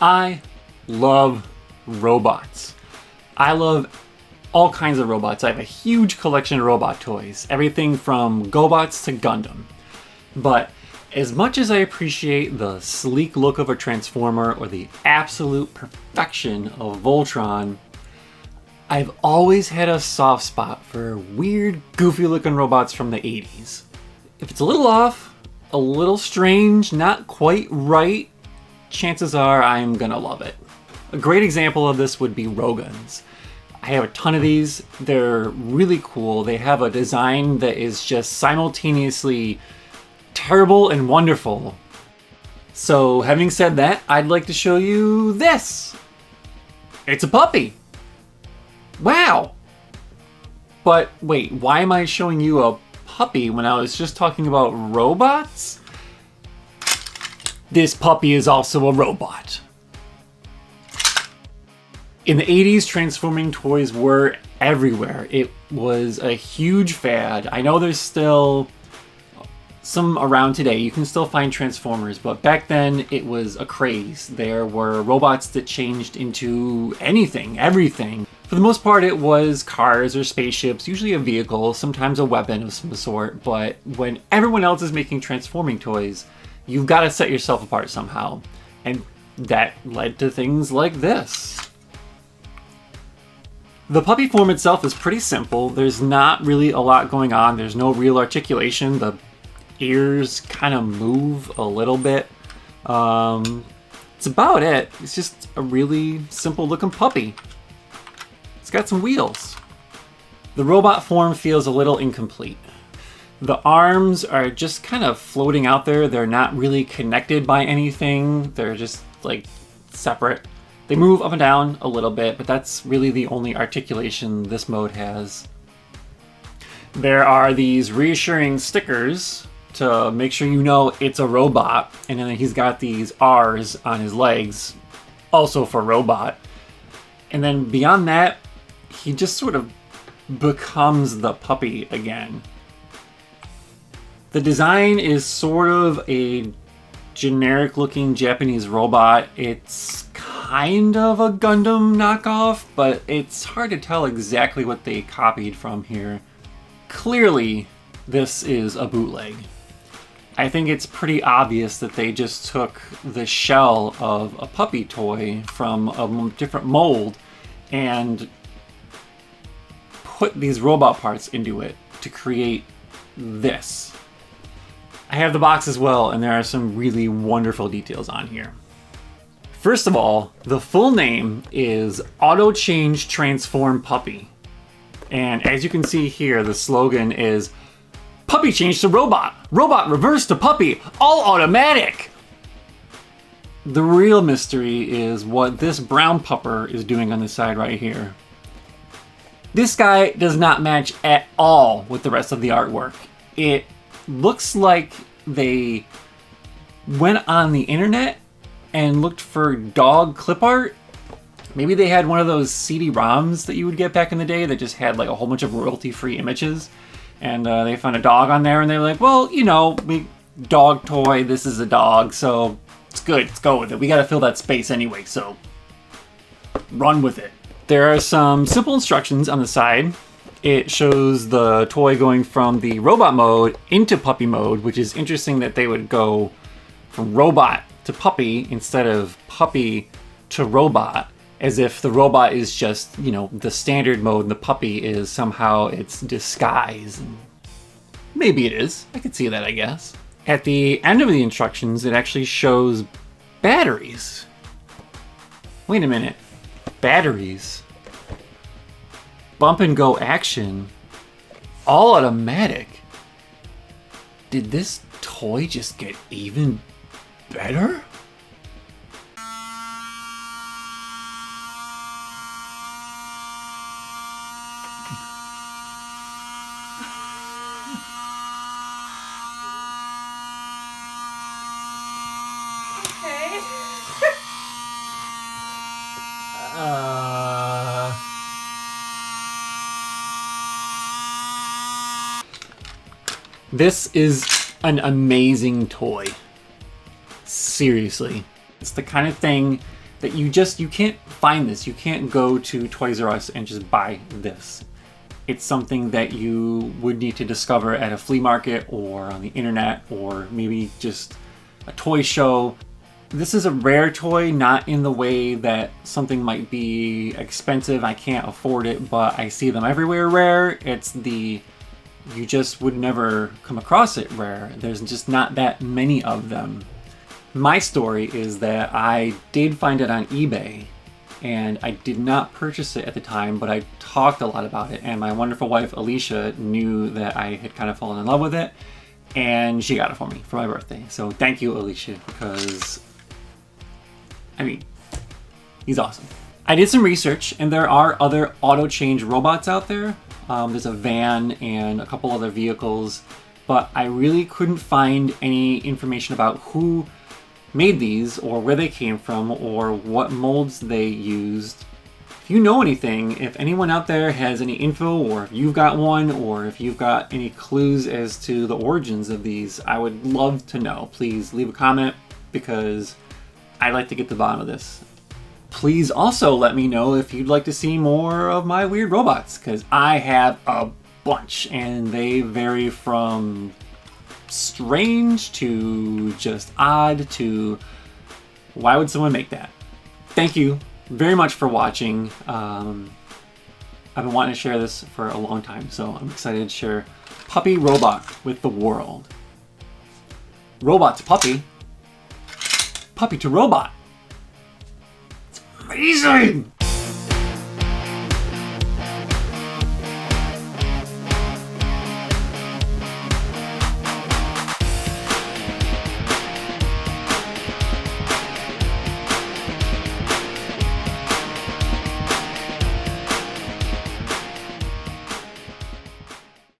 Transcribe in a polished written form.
I love robots. I love all kinds of robots. I have a huge collection of robot toys, everything from GoBots to Gundam. But as much as I appreciate the sleek look of a Transformer or the absolute perfection of Voltron, I've always had a soft spot for weird, goofy looking robots from the 80s. If it's a little off, a little strange, not quite right, chances are I'm gonna love it. A great example of this would be Roguns. I have a ton of these. They're really cool. They have a design that is just simultaneously terrible and wonderful. So having said that, I'd like to show you this. It's a puppy. Wow. But wait, why am I showing you a puppy when I was just talking about robots? This puppy is also a robot. In the 80s, transforming toys were everywhere. It was a huge fad. I know there's still some around today. You can still find Transformers, but back then it was a craze. There were robots that changed into anything, everything. For the most part, it was cars or spaceships, usually a vehicle, sometimes a weapon of some sort, but when everyone else is making transforming toys, you've got to set yourself apart somehow. And that led to things like this. The puppy form itself is pretty simple. There's not really a lot going on. There's no real articulation. The ears kind of move a little bit. It's about it. It's just a really simple looking puppy. It's got some wheels. The robot form feels a little incomplete. The arms are just kind of floating out there. They're not really connected by anything. They're just like separate. They move up and down a little bit, but that's really the only articulation this mode has. There are these reassuring stickers to make sure you know it's a robot, and then he's got these R's on his legs, also for robot. And then beyond that, he just sort of becomes the puppy again. The design is sort of a generic looking Japanese robot. It's kind of a Gundam knockoff, but it's hard to tell exactly what they copied from here. Clearly, this is a bootleg. I think it's pretty obvious that they just took the shell of a puppy toy from a different mold and put these robot parts into it to create this. I have the box as well, and there are some really wonderful details on here. First of all, the full name is Auto Change Transform Puppy. And as you can see here, the slogan is Puppy Change to Robot, Robot Reverse to Puppy, all automatic. The real mystery is what this brown pupper is doing on the side right here. This guy does not match at all with the rest of the artwork. It looks like they went on the internet and looked for dog clip art. Maybe they had one of those CD-ROMs that you would get back in the day that just had like a whole bunch of royalty-free images. And they found a dog on there and they were like, well, you know, dog toy, this is a dog, so it's good, let's go with it. We gotta fill that space anyway, so run with it. There are some simple instructions on the side. It shows the toy going from the robot mode into puppy mode, which is interesting that they would go from robot to puppy instead of puppy to robot, as if the robot is just, you know, the standard mode and the puppy is somehow its disguise. Maybe it is. I could see that, I guess. At the end of the instructions, it actually shows batteries. Wait a minute. Batteries? Bump and go action? All automatic? Did this toy just get even better? This is an amazing toy. Seriously. It's the kind of thing that you can't find this. You can't go to Toys R Us and just buy this. It's something that you would need to discover at a flea market or on the internet or maybe just a toy show. This is a rare toy, not in the way that something might be expensive, I can't afford it, but I see them everywhere rare. It's the, you just would never come across it rare. There's just not that many of them. My story is that I did find it on eBay, and I did not purchase it at the time, but I talked a lot about it, and my wonderful wife Alicia knew that I had kind of fallen in love with it, and she got it for me for my birthday. So thank you, Alicia, because, I mean, he's awesome. I did some research, and there are other auto-change robots out there. There's a van and a couple other vehicles, but I really couldn't find any information about who made these or where they came from or what molds they used. If you know anything, if anyone out there has any info, or if you've got one, or if you've got any clues as to the origins of these, I would love to know. Please leave a comment because I'd like to get to the bottom of this. Please also let me know if you'd like to see more of my weird robots, because I have a bunch and they vary from strange to just odd to why would someone make that? Thank you very much for watching. I've been wanting to share this for a long time, so I'm excited to share Puppy Robot with the world. Robot to puppy, puppy to robot. It's amazing!